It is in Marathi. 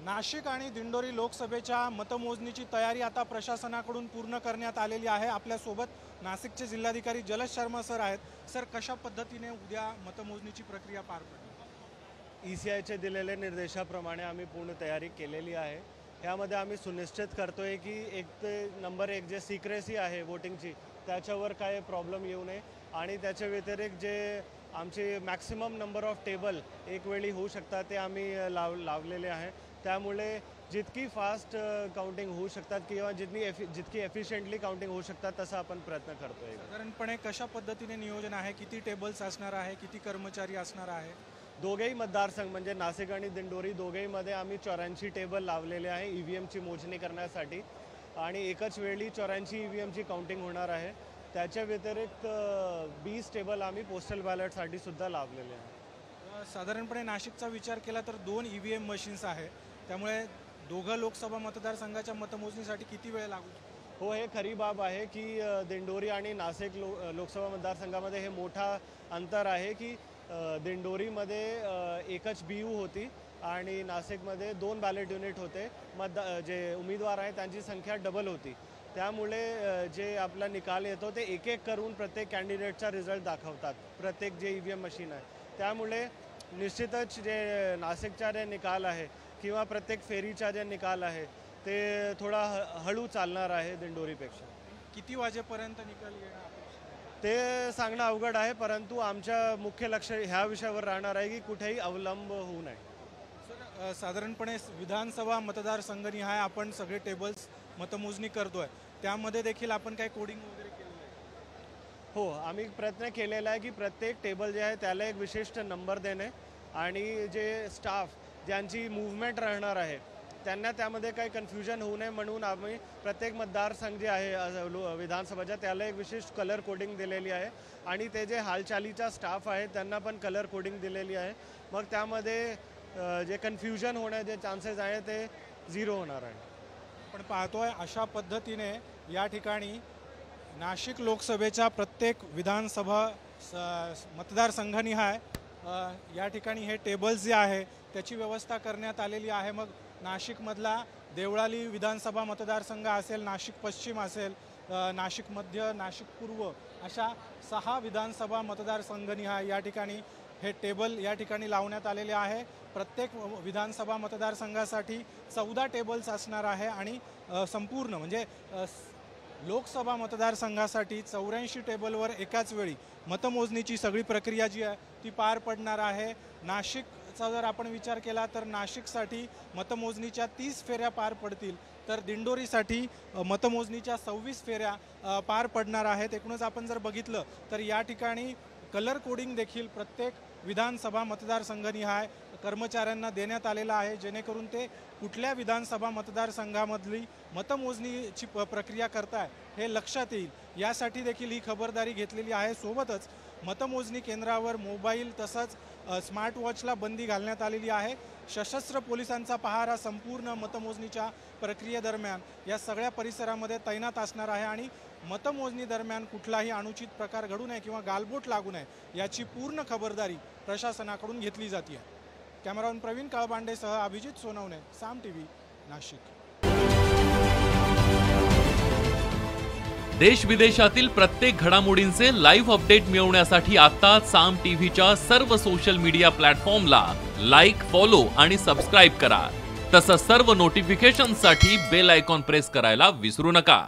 नाशिक आणि दिंडोरी लोकसभेच्या मतमोजणीची तयारी आता प्रशासनाकडून पूर्ण करण्यात आलेली आहे। आपल्या सोबत नाशिकचे जिल्हाधिकारी जलज शर्मा सर आहेत। सर, कशा पद्धतीने उद्या मतमोजणीची प्रक्रिया पार पडेल? ईसीआयचे दिलेले निर्देशाप्रमाणे आम्ही पूर्ण तयारी केलेली आहे। यामध्ये आम्ही सुनिश्चित करतोय की नंबर एक जे सिक्रेसी आहे वोटिंगची त्याच्यावर काय प्रॉब्लेम येऊ नये आणि त्याच्या व्यतिरिक्त जे आमचे मॅक्सिमम नंबर ऑफ टेबल एक वेळी होऊ शकतात ते आम्ही लावलेले आहे। त्यामुळे जितकी फास्ट काउंटिंग होऊ शकतात किंवा जितकी एफिशिएंटली काउंटिंग होऊ शकतात तसा आपण प्रयत्न करतोय। साधारणपणे कशा पद्धतीने नियोजन आहे? किती टेबल्स असणार आहे? किती कर्मचारी असणार आहे? दोघेही मतदारसंघ म्हणजे नाशिक आणि दिंडोरी दोघेहीमध्ये आम्ही 84 टेबल लावलेले आहे ईव्हीएमची मोजणी करण्यासाठी आणि एकाच वेळी 84 ईव्हीएमची काउंटिंग होणार आहे। त्याच्या व्यतिरिक्त 20 टेबल आम्ही पोस्टल बॅलेटसाठी सुद्धा लावलेले आहे। साधारणपणे नाशिकचा विचार केला तर 2 ईव्हीएम मशीन्स आहे, त्यामुळे दोघं लोकसभा मतदारसंघाच्या मतमोजणीसाठी किती वेळ लागू? हो, हे खरी बाब आहे की दिंडोरी आणि नाशिक लोकसभा मतदारसंघामध्ये हे मोठा अंतर आहे की दिंडोरीमध्ये एकच BU होती आणि नाशिकमध्ये 2 बॅलेट युनिट होते। जे उमेदवार आहेत त्यांची संख्या डबल होती। त्यामुळे जे आपला निकाल येतो ते एक एक करून प्रत्येक कॅन्डिडेटचा रिझल्ट दाखवतात प्रत्येक जे ईव्हीएम मशीन आहे। त्यामुळे निश्चितच जे नाशिकचा जे निकाल आहे किंवा प्रत्येक फेरीचा जे निकाल आहे ते थोडा हळू चालणार आहे दिंडोरीपेक्षा। किती वाजेपर्यंत निकाल येणार ते सांगणं अवघड आहे, परंतु आमच्या मुख्य लक्ष ह्या विषयावर राहणार आहे की कुठेही अवलंब होऊ नये। सर, साधारणपणे विधानसभा मतदारसंघनिहाय आपण सगळे टेबल्स मतमोजणी करतोय, त्यामध्ये देखील आपण काय कोडिंग वगैरे केलेलं आहे? हो, आम्ही प्रयत्न केलेला आहे की प्रत्येक टेबल जे आहे त्याला एक विशिष्ट नंबर देणे आणि जे स्टाफ ज्यांची मूव्हमेंट राहणार आहे त्यांना त्यामध्ये काही कन्फ्युजन होऊ नये म्हणून आम्ही प्रत्येक मतदारसंघ जे आहे विधानसभाच्या त्याला एक विशिष्ट कलर कोडिंग दिलेली आहे आणि ते जे हालचालीचा स्टाफ आहे त्यांना पण कलर कोडिंग दिलेली आहे। मग त्यामध्ये जे कन्फ्युजन होण्याचे चान्सेस आहे ते 0 होणार आहे। आपण पाहतोय अशा पद्धतीने या ठिकाणी नाशिक लोकसभेच्या प्रत्येक विधानसभा मतदारसंघनिहाय या ठिकाणी हे टेबल्स जे आहे त्याची व्यवस्था करण्यात आलेली आहे। मग नाशिकमधला देवळाली विधानसभा मतदारसंघ असेल, नाशिक पश्चिम असेल, नाशिक मध्य, नाशिक पूर्व अशा 6 विधानसभा मतदारसंघनिहाय या ठिकाणी हे टेबल या ठिकाणी लावण्यात आलेले आहे। प्रत्येक विधानसभा मतदारसंघासाठी 14 टेबल्स असणार आहे आणि संपूर्ण म्हणजे लोकसभा मतदारसंघासाठी 84 टेबलवर एकाच वेळी मतमोजणीची सगळी प्रक्रिया जी आहे ती पार पडणार आहे। नाशिकचा जर आपण विचार केला तर नाशिकसाठी मतमोजणीच्या 30 फेऱ्या पार पडतील, तर दिंडोरीसाठी मतमोजणीच्या 26 फेऱ्या पार पडणार आहेत। एकूणच आपण जर बघितलं तर या ठिकाणी कलर कोडिंग देखील प्रत्येक विधानसभा मतदारसंघनिहाय कर्मचाऱ्यांना देण्यात आलेला आहे, जेणेकरून ते कुठल्या विधानसभा मतदारसंघामधली मतमोजणीची प्रक्रिया करताय हे लक्षात येईल यासाठी देखील ही खबरदारी घेतलेली आहे। सोबतच मतमोजणी केंद्रावर मोबाईल तसंच स्मार्ट वॉचला बंदी घालण्यात आलेली आहे। सशस्त्र पोलिसांचा पहारा संपूर्ण मतमोजणीच्या प्रक्रियेदरम्यान या सगळ्या परिसरामध्ये तैनात असणार आहे आणि मतमोजणी दरम्यान कुठलाही अनुचित प्रकार घडू नये किंवा गालबोट लागू नये याची पूर्ण खबरदारी प्रशासनाकडून घेतली जाते। कॅमेरामन प्रवीण काळबांडेसह अभिजित सोनवणे, साम टीव्ही, नाशिक। देश विदेशातील प्रत्येक घडामोडींचे लाईव्ह अपडेट मिळवण्यासाठी आता साम टीव्हीच्या सर्व सोशल मीडिया प्लॅटफॉर्मला लाईक, फॉलो आणि सबस्क्राईब करा। तसंच सर्व नोटिफिकेशनसाठी बेल आयकॉन प्रेस करायला विसरू नका।